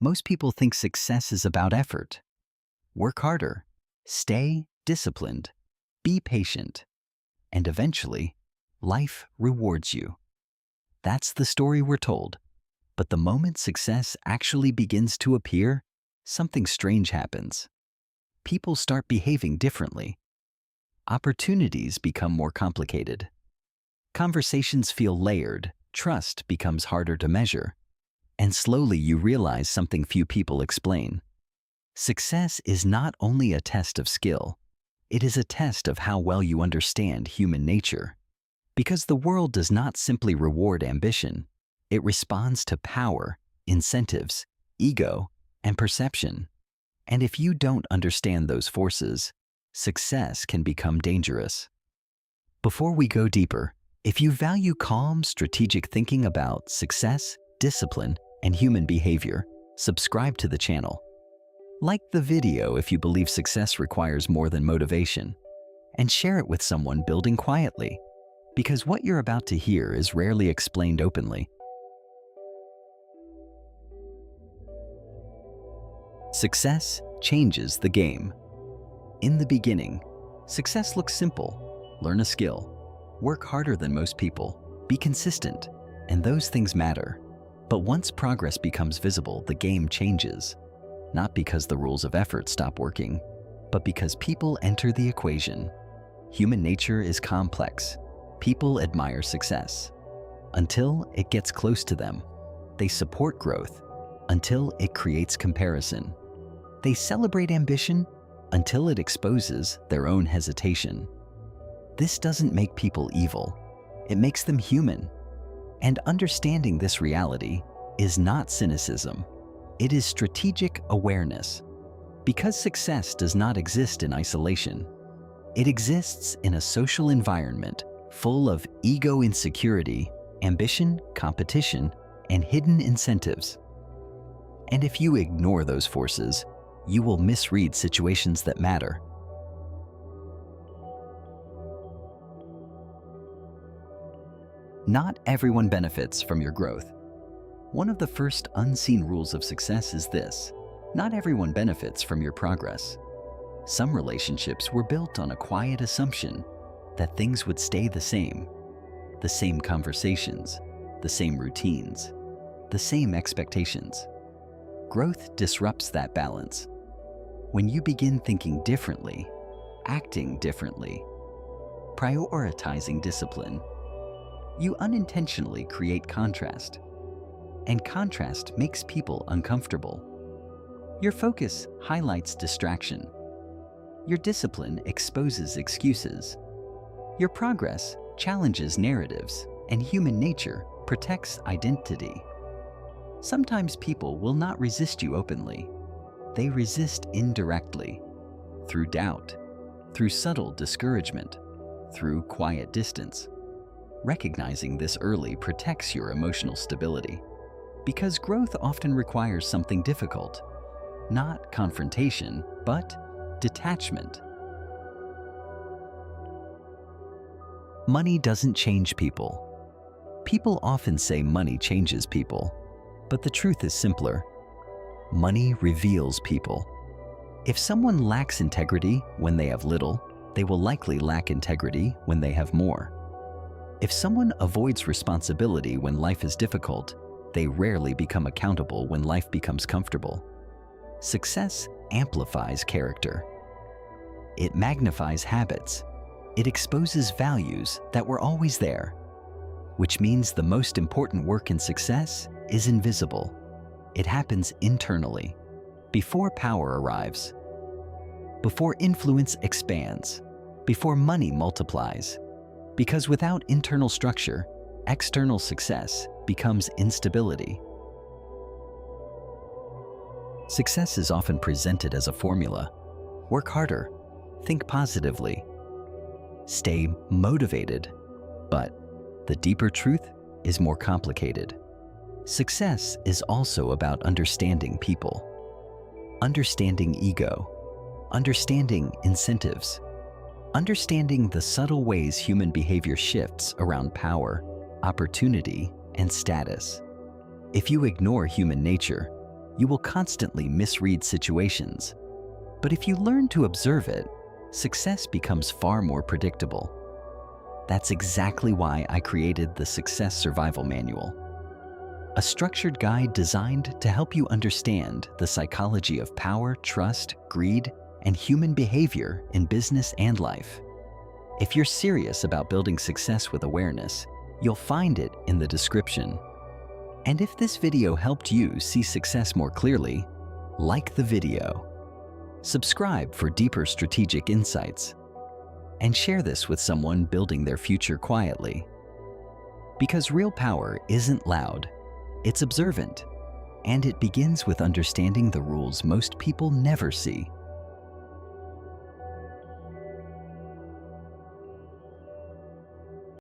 Most people think success is about effort. Work harder, stay disciplined, be patient, and eventually, life rewards you. That's the story we're told. But the moment success actually begins to appear, something strange happens. People start behaving differently. Opportunities become more complicated. Conversations feel layered, trust becomes harder to measure, and slowly you realize something few people explain. Success is not only a test of skill, it is a test of how well you understand human nature. Because the world does not simply reward ambition, it responds to power, incentives, ego, and perception. And if you don't understand those forces, success can become dangerous. Before we go deeper, if you value calm, strategic thinking about success, discipline, and human behavior, subscribe to the channel. Like the video if you believe success requires more than motivation, and share it with someone building quietly, because what you're about to hear is rarely explained openly. Success changes the game. In the beginning, success looks simple. Learn a skill, work harder than most people, be consistent, and those things matter. But once progress becomes visible, the game changes. Not because the rules of effort stop working, but because people enter the equation. Human nature is complex. People admire success until it gets close to them. They support growth until it creates comparison. They celebrate ambition until it exposes their own hesitation. This doesn't make people evil. It makes them human. And understanding this reality is not cynicism. It is strategic awareness. Because success does not exist in isolation. It exists in a social environment full of ego insecurity, ambition, competition, and hidden incentives. And if you ignore those forces, you will misread situations that matter. Not everyone benefits from your growth. One of the first unseen rules of success is this: not everyone benefits from your progress. Some relationships were built on a quiet assumption that things would stay the same conversations, the same routines, the same expectations. Growth disrupts that balance. When you begin thinking differently, acting differently, prioritizing discipline, you unintentionally create contrast. And contrast makes people uncomfortable. Your focus highlights distraction. Your discipline exposes excuses. Your progress challenges narratives, and human nature protects identity. Sometimes people will not resist you openly. They resist indirectly, through doubt, through subtle discouragement, through quiet distance. Recognizing this early protects your emotional stability. Because growth often requires something difficult. Not confrontation, but detachment. Money doesn't change people. People often say money changes people, but the truth is simpler. Money reveals people. If someone lacks integrity when they have little, they will likely lack integrity when they have more. If someone avoids responsibility when life is difficult, they rarely become accountable when life becomes comfortable. Success amplifies character. It magnifies habits. It exposes values that were always there, which means the most important work in success is invisible. It happens internally, before power arrives, before influence expands, before money multiplies. Because without internal structure, external success becomes instability. Success is often presented as a formula. Work harder, think positively, stay motivated. But the deeper truth is more complicated. Success is also about understanding people, understanding ego, understanding incentives, understanding the subtle ways human behavior shifts around power, opportunity, and status. If you ignore human nature, you will constantly misread situations. But if you learn to observe it, success becomes far more predictable. That's exactly why I created the Success Survival Manual, a structured guide designed to help you understand the psychology of power, trust, greed, and human behavior in business and life. If you're serious about building success with awareness, you'll find it in the description. And if this video helped you see success more clearly, like the video, subscribe for deeper strategic insights, and share this with someone building their future quietly. Because real power isn't loud, it's observant, and it begins with understanding the rules most people never see.